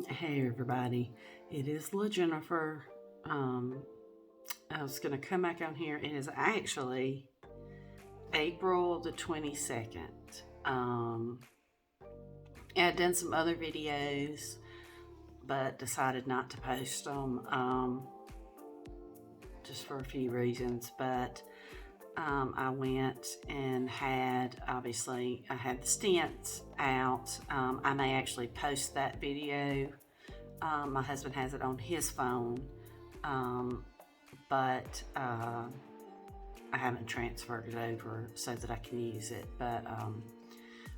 Hey everybody, it is La Jennifer. I was gonna come back on here. It is actually April the 22nd. I had done some other videos, but decided not to post them just for a few reasons. But I went and obviously, I had the stents out. I may actually post that video. My husband has it on his phone, but I haven't transferred it over so that I can use it. But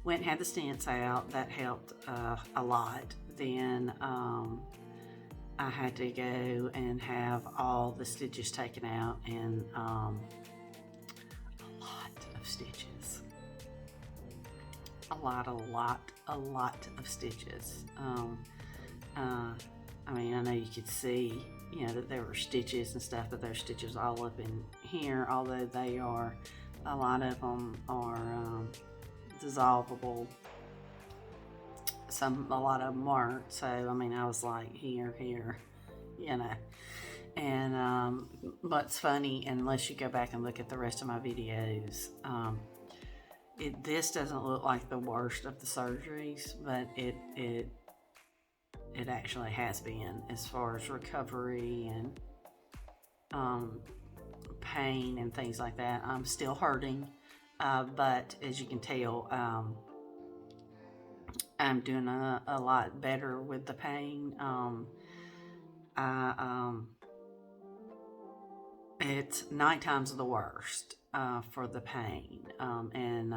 went and had the stents out. That helped a lot. Then I had to go and have all the stitches taken out, and a lot of stitches. A lot of stitches. I mean, I know you could see, that there were stitches and stuff, but there's stitches all up in here, although a lot of them are dissolvable. A lot of them weren't. So, I mean, I was like, here, And what's funny, unless you go back and look at the rest of my videos, this doesn't look like the worst of the surgeries, but it actually has been, as far as recovery and pain and things like that. I'm still hurting, but as you can tell, I'm doing a lot better with the pain. It's nighttime's the worst for the pain, and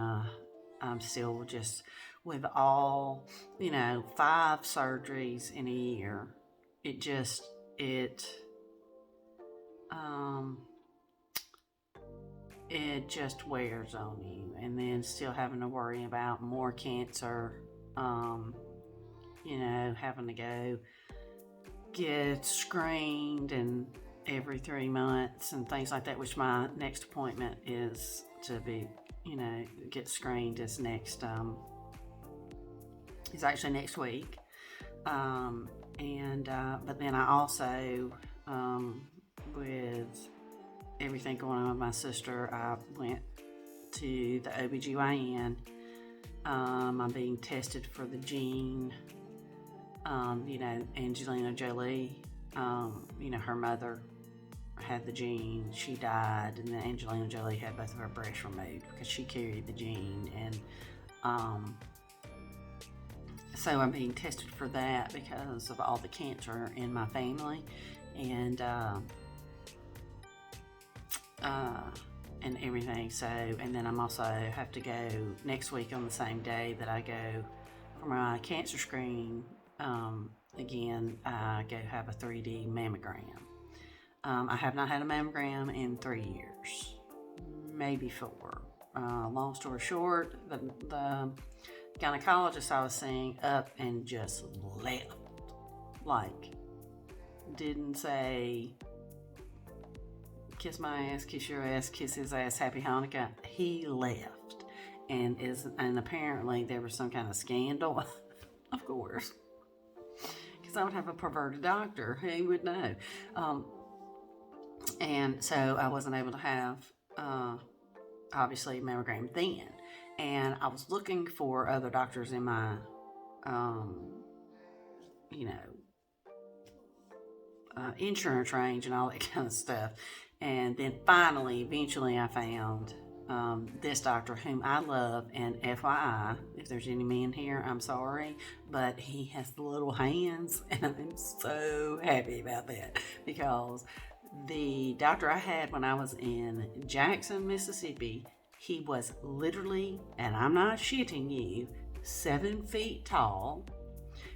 I'm still just with all 5 surgeries in a year. It just wears on you, and then still having to worry about more cancer. Having to go get screened and every 3 months and things like that, which my next appointment is to be, get screened is it's actually next week. But then I also, with everything going on with my sister, I went to the OBGYN. I'm being tested for the gene. Angelina Jolie, her mother had the gene. She died, and then Angelina Jolie had both of her breasts removed because she carried the gene. And so I'm being tested for that because of all the cancer in my family, and everything. So, and then I'm also have to go next week on the same day that I go for my cancer screen. Again, I go have a 3D mammogram. I have not had a mammogram in 3 years, maybe 4. Long story short, the gynecologist I was seeing up and just left. Like, didn't say, kiss my ass, kiss your ass, kiss his ass, happy Hanukkah. He left. And apparently there was some kind of scandal, of course. I would have a perverted doctor. Who would know? And so I wasn't able to have, obviously, a mammogram then. And I was looking for other doctors in my, insurance range and all that kind of stuff. And then eventually I found this doctor whom I love, and FYI, if there's any men here, I'm sorry, but he has the little hands, and I'm so happy about that, because the doctor I had when I was in Jackson, Mississippi, he was literally, and I'm not shitting you, 7 feet tall.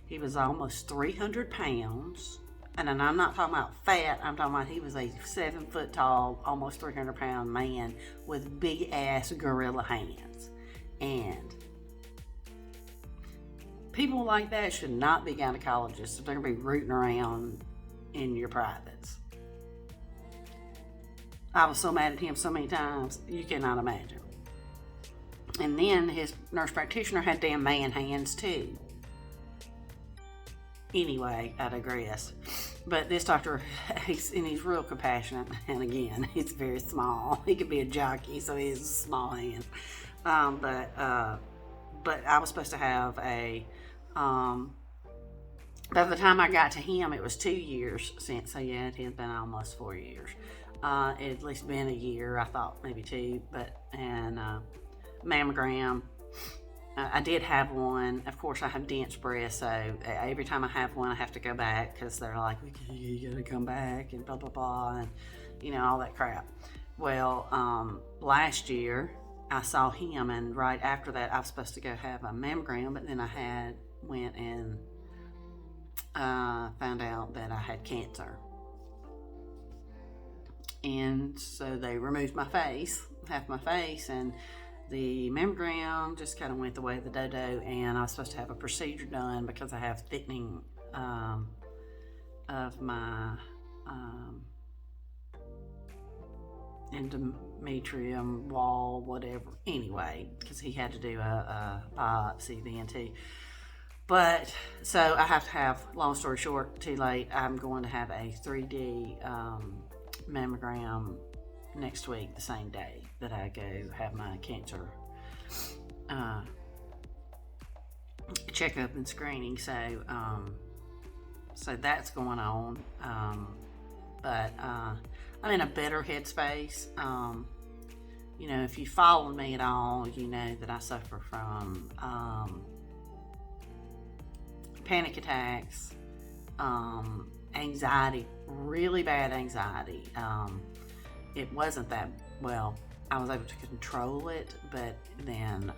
He was almost 300 pounds. And I'm not talking about fat, I'm talking about he was a 7 foot tall, almost 300 pound man with big ass gorilla hands. And people like that should not be gynecologists if they're going to be rooting around in your privates. I was so mad at him so many times, you cannot imagine. And then his nurse practitioner had damn man hands too. Anyway, I digress. But this doctor, he's real compassionate, and again, he's very small. He could be a jockey, so he has small hands. But I was supposed to have a. By the time I got to him, it was 2 years since. So yeah, it had been almost 4 years. It had at least been a year. I thought maybe two, and mammogram. I did have one. Of course, I have dense breasts, so every time I have one, I have to go back because they're like, you gotta come back and blah, blah, blah, and all that crap. Well, last year, I saw him, and right after that, I was supposed to go have a mammogram, but then I went and found out that I had cancer. And so they removed half my face, and the mammogram just kind of went the way of the dodo, and I was supposed to have a procedure done because I have thickening of my endometrium wall, whatever. Anyway, because he had to do a biopsy then too. But so I have to have, long story short, too late, I'm going to have a 3D mammogram next week, the same day that I go have my cancer checkup and screening. So that's going on. But I'm in a better headspace. If you follow me at all, you know that I suffer from panic attacks, anxiety, really bad anxiety. It wasn't that well. I was able to control it, but then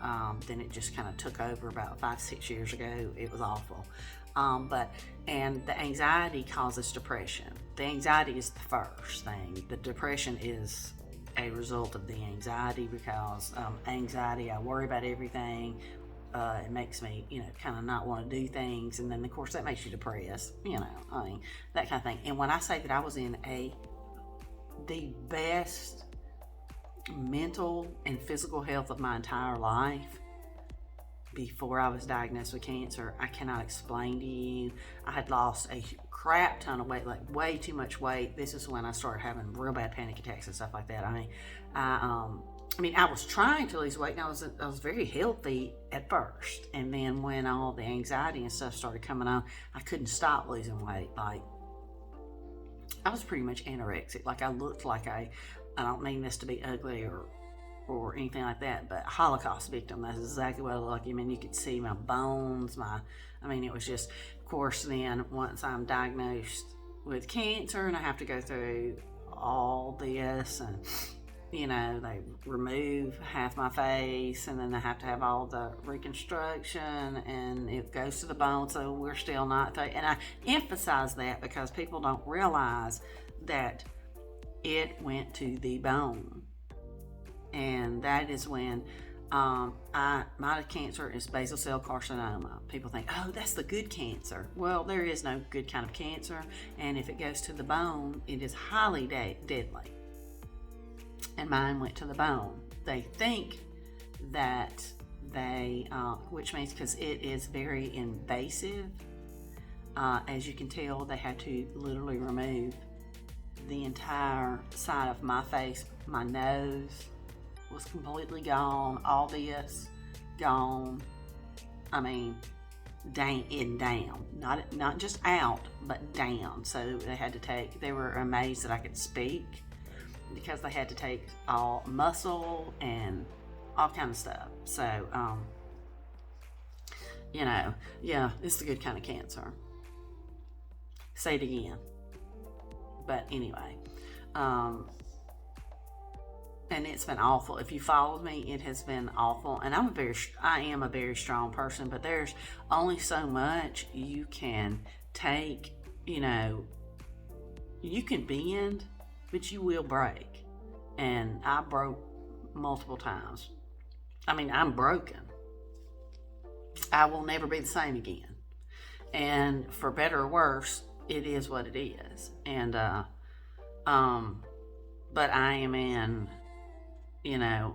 it just kind of took over about 5-6 years ago. It was awful. And the anxiety causes depression. The anxiety is the first thing. The depression is a result of the anxiety because anxiety, I worry about everything. It makes me, kind of not want to do things. And then, of course, that makes you depressed, that kind of thing. And when I say that I was in the best mental and physical health of my entire life before I was diagnosed with cancer, I cannot explain to you. I had lost a crap ton of weight, like way too much weight. This is when I started having real bad panic attacks and stuff like that. I was trying to lose weight, and I was very healthy at first, and then when all the anxiety and stuff started coming on, I couldn't stop losing weight. Like, I was pretty much anorexic. Like, I looked like I don't mean this to be ugly or anything like that, but Holocaust victim. That's exactly what I looked like. You could see my bones. It was just, of course, then once I'm diagnosed with cancer and I have to go through all this, and they remove half my face, and then they have to have all the reconstruction, and it goes to the bone, so we're still not. And I emphasize that because people don't realize that it went to the bone. And that is when my cancer is basal cell carcinoma. People think, oh, that's the good cancer. Well, there is no good kind of cancer, and if it goes to the bone, it is highly deadly. And mine went to the bone. They think that which means because it is very invasive, as you can tell, they had to literally remove the entire side of my face. My nose was completely gone. All this gone. Down. Not just out, but down. So they were amazed that I could speak, because they had to take all muscle and all kind of stuff. So, it's the good kind of cancer. Say it again. But anyway, and it's been awful. If you followed me, it has been awful. And I am a very strong person, but there's only so much you can take. You can bend, but you will break. And I broke multiple times. I'm broken. I will never be the same again. And for better or worse, it is what it is. And but I am in a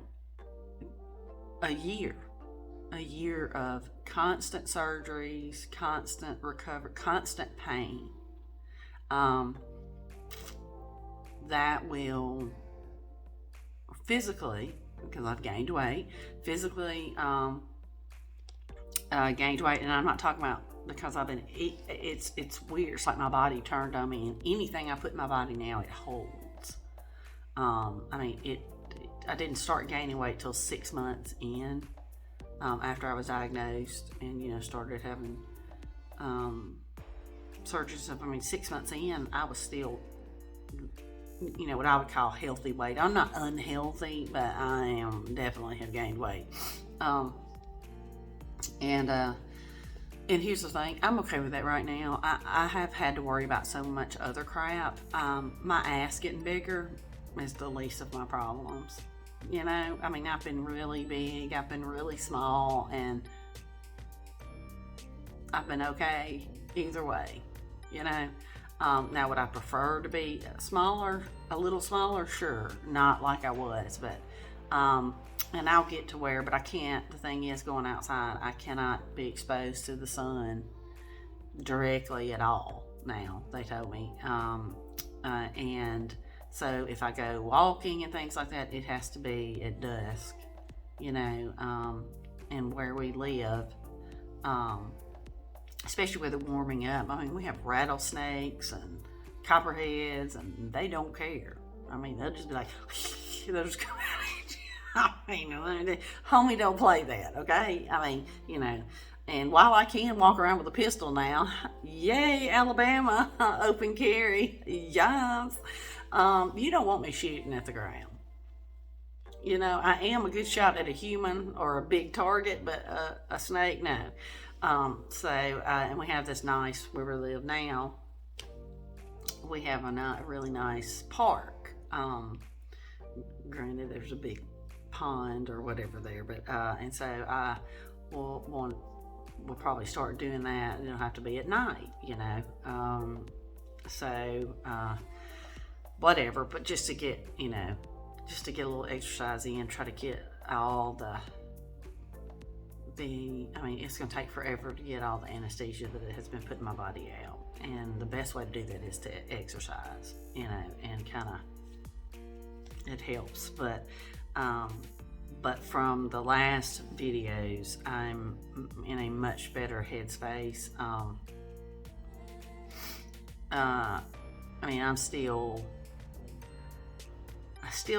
a year of constant surgeries, constant recovery, constant pain. That will physically, because I've gained weight, physically gained weight, and I'm not talking about because I've been it's weird. It's like my body turned on me, and anything I put in my body now, it holds. I mean, I didn't start gaining weight till 6 months in, after I was diagnosed, and started having surgeries. I mean, 6 months in, I was still, what I would call healthy weight. I'm not unhealthy, but I am definitely have gained weight. And here's the thing, I'm okay with that right now. I have had to worry about so much other crap. My ass getting bigger is the least of my problems. I mean, I've been really big, I've been really small, and I've been okay either way. Now would I prefer to be smaller, a little smaller? Sure, not like I was, but and I'll get to where, but I can't. The thing is, going outside, I cannot be exposed to the sun directly at all now, they told me. And so if I go walking and things like that, it has to be at dusk, and where we live, especially with it warming up. I mean, we have rattlesnakes and copperheads, and they don't care. I mean, they'll just be like, they'll just come out at you. I mean, homie, don't play that, okay? I mean, and while I can walk around with a pistol now, yay, Alabama, open carry, yes. You don't want me shooting at the ground. I am a good shot at a human or a big target, but a snake, no. And we have this nice, where we live now, we have a really nice park. Granted, there's a big pond or whatever there, but and so I we'll probably start doing that. It'll have to be at night, whatever. But just to get a little exercise in, try to get all I mean, it's going to take forever to get all the anesthesia that has been put in my body out, and the best way to do that is to exercise, and kind of it helps. But from the last videos, I'm in a much better headspace. I mean, I still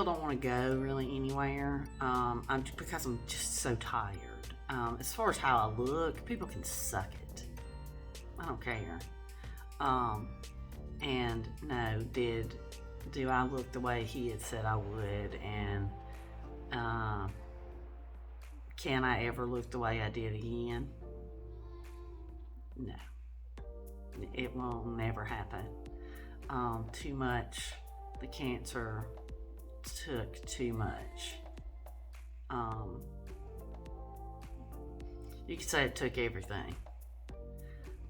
don't want to go really anywhere. Because I'm just so tired. As far as how I look, people can suck it. I don't care. And no, do I look the way he had said I would? And can I ever look the way I did again? No. It will never happen. Too much. The cancer took too much. You could say it took everything.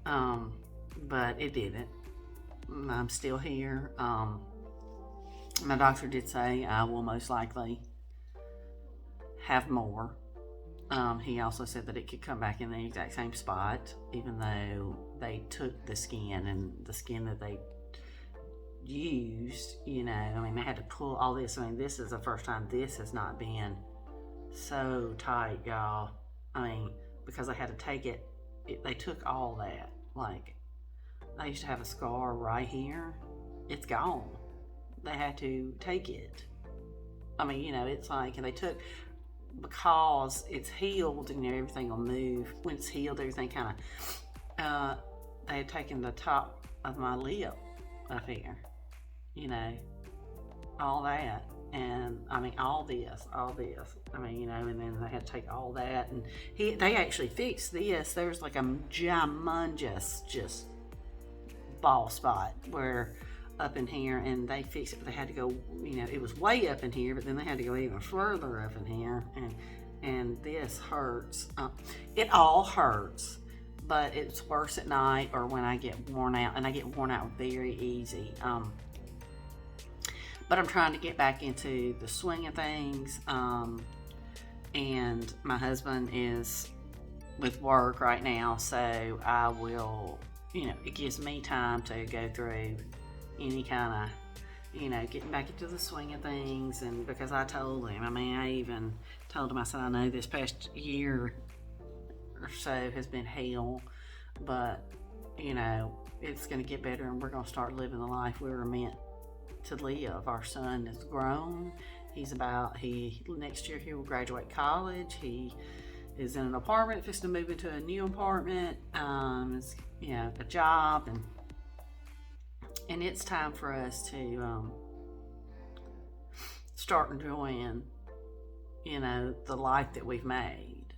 But it didn't. I'm still here. My doctor did say I will most likely have more. He also said that it could come back in the exact same spot, even though they took the skin, and the skin that they used, I mean, they had to pull all this. I mean, this is the first time this has not been so tight, y'all. I mean, because they had to take it, they took all that. Like, I used to have a scar right here. It's gone. They had to take it. I mean, it's like, and they took, because it's healed and everything will move. When it's healed, everything kind of, they had taken the top of my lip up here, all that. And I mean, all this, I mean, and then they had to take all that, and they actually fixed this. There's like a humongous just ball spot where up in here, and they fixed it, but they had to go, it was way up in here, but then they had to go even further up in here, and this hurts. It all hurts, but it's worse at night or when I get worn out, and I get worn out very easy. But I'm trying to get back into the swing of things, and my husband is with work right now, so I will, it gives me time to go through any kind of, getting back into the swing of things. And because I told him, I even told him, I said, I know this past year or so has been hell, but, it's going to get better and we're going to start living the life we were meant to live. Our son is grown. Next year he will graduate college. He is in an apartment, just to move into a new apartment, a job, and it's time for us to start enjoying, the life that we've made.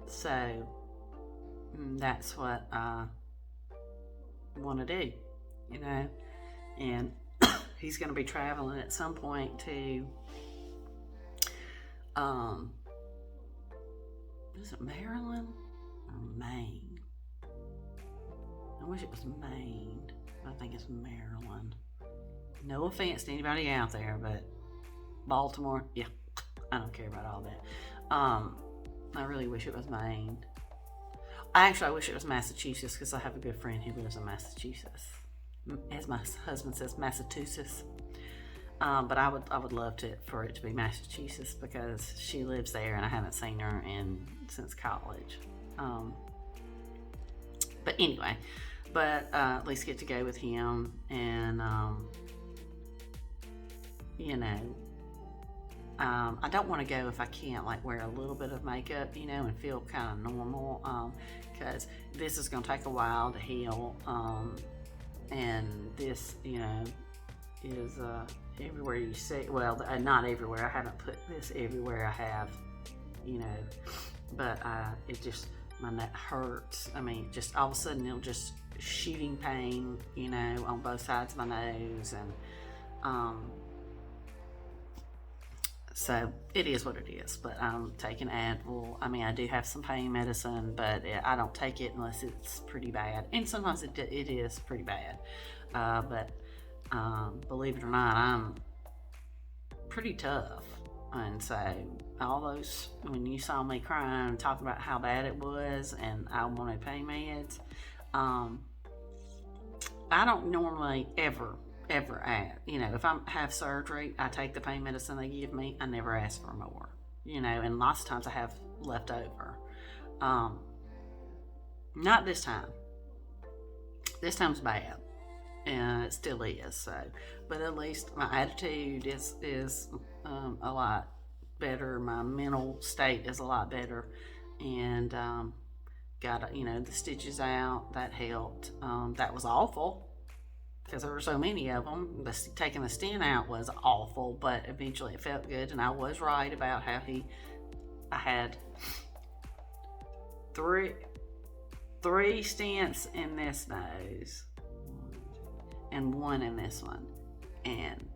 So that's what I want to do, and he's going to be traveling at some point to, is it Maryland or Maine? I wish it was Maine. I think it's Maryland. No offense to anybody out there, but Baltimore, yeah, I don't care about all that. I really wish it was Maine. I wish it was Massachusetts, because I have a good friend who lives in Massachusetts. As my husband says, Massachusetts. But I would love for it to be Massachusetts, because she lives there and I haven't seen her since college. But anyway, at least get to go with him, and I don't want to go if I can't wear a little bit of makeup, and feel kind of normal, because this is going to take a while to heal, and this, is everywhere you see. Well, not everywhere. I haven't put this everywhere I have, but it just, my neck hurts. Just all of a sudden it'll just shooting pain, on both sides of my nose, and so it is what it is. But I'm taking Advil. I do have some pain medicine, but I don't take it unless it's pretty bad, and sometimes it is pretty bad. But believe it or not, I'm pretty tough. And so all those, when you saw me crying and talking about how bad it was and I wanted pain meds, I don't normally ever ask. If I have surgery, I take the pain medicine they give me. I never ask for more, and lots of times I have left over. Not this time. This time's bad. And it still is. So, but at least my attitude is a lot better. My mental state is a lot better, and got the stitches out. That helped. That was awful because there were so many of them. Taking the stent out was awful, but eventually it felt good, and I was right about how I had three stents in this nose and one in this one, and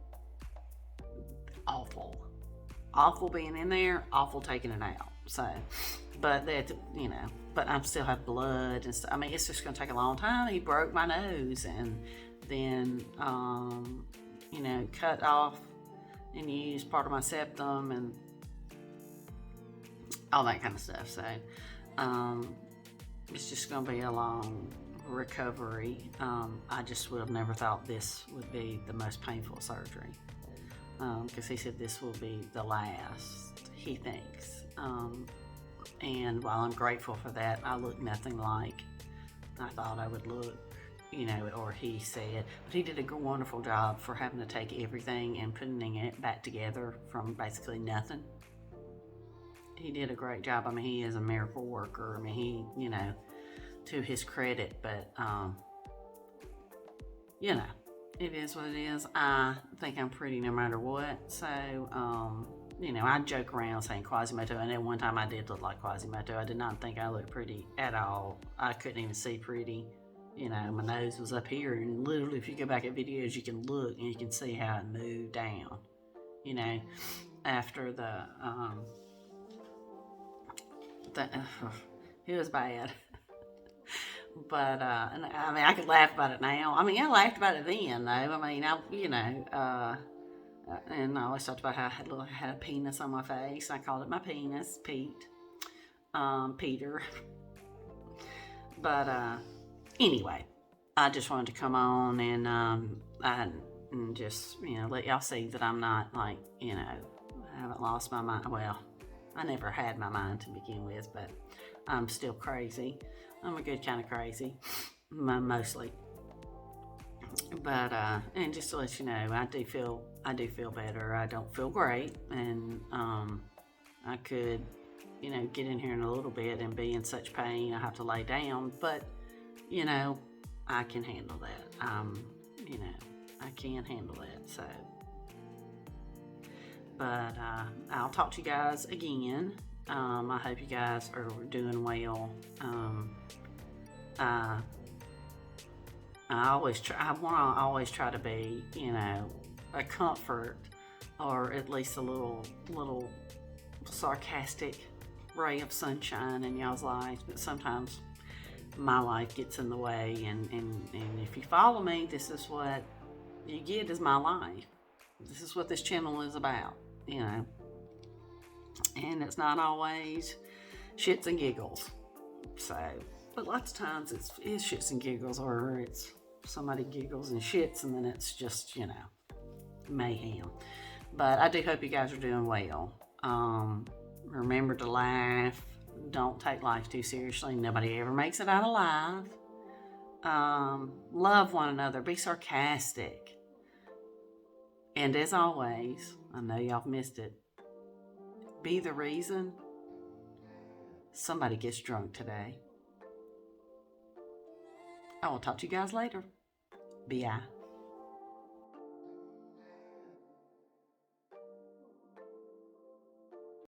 awful being in there, awful taking it out. So, but but I still have blood and stuff. It's just gonna take a long time. He broke my nose, and then cut off and used part of my septum and all that kind of stuff. So it's just gonna be a long recovery. I just would have never thought this would be the most painful surgery, because he said this will be the last, he thinks, and while I'm grateful for that, I look nothing like I thought I would look, or he said. But he did a wonderful job for having to take everything and putting it back together from basically nothing. He did a great job. He is a miracle worker. He, to his credit, but it is what it is. I think I'm pretty no matter what. So I joke around saying Quasimodo, and at one time I did look like Quasimodo. I did not think I looked pretty at all. I couldn't even see pretty. My nose was up here, and literally if you go back at videos, you can look and you can see how it moved down, after it was bad. But I could laugh about it now. I laughed about it then, though. And I always talked about how I had a penis on my face. I called it my penis, Pete. Peter. But anyway, I just wanted to come on and just, let y'all see that I'm not like, I haven't lost my mind. Well, I never had my mind to begin with, but I'm still crazy. I'm a good kind of crazy, mostly. But and just to let you know, I do feel better. I don't feel great, and I could, get in here in a little bit and be in such pain I have to lay down, but you know, I can handle that. I can handle that. So, but I'll talk to you guys again. I hope you guys are doing well. I always try. I want to always try to be, a comfort, or at least a little sarcastic ray of sunshine in y'all's lives. But sometimes my life gets in the way, and if you follow me, this is what you get is my life. This is what this channel is about, and it's not always shits and giggles. So, but lots of times it's shits and giggles, or it's somebody giggles and shits, and then it's just, mayhem. But I do hope you guys are doing well. Remember to laugh. Don't take life too seriously. Nobody ever makes it out alive. Love one another. Be sarcastic. And as always, I know y'all missed it. Be the reason somebody gets drunk today. I will talk to you guys later. Bye.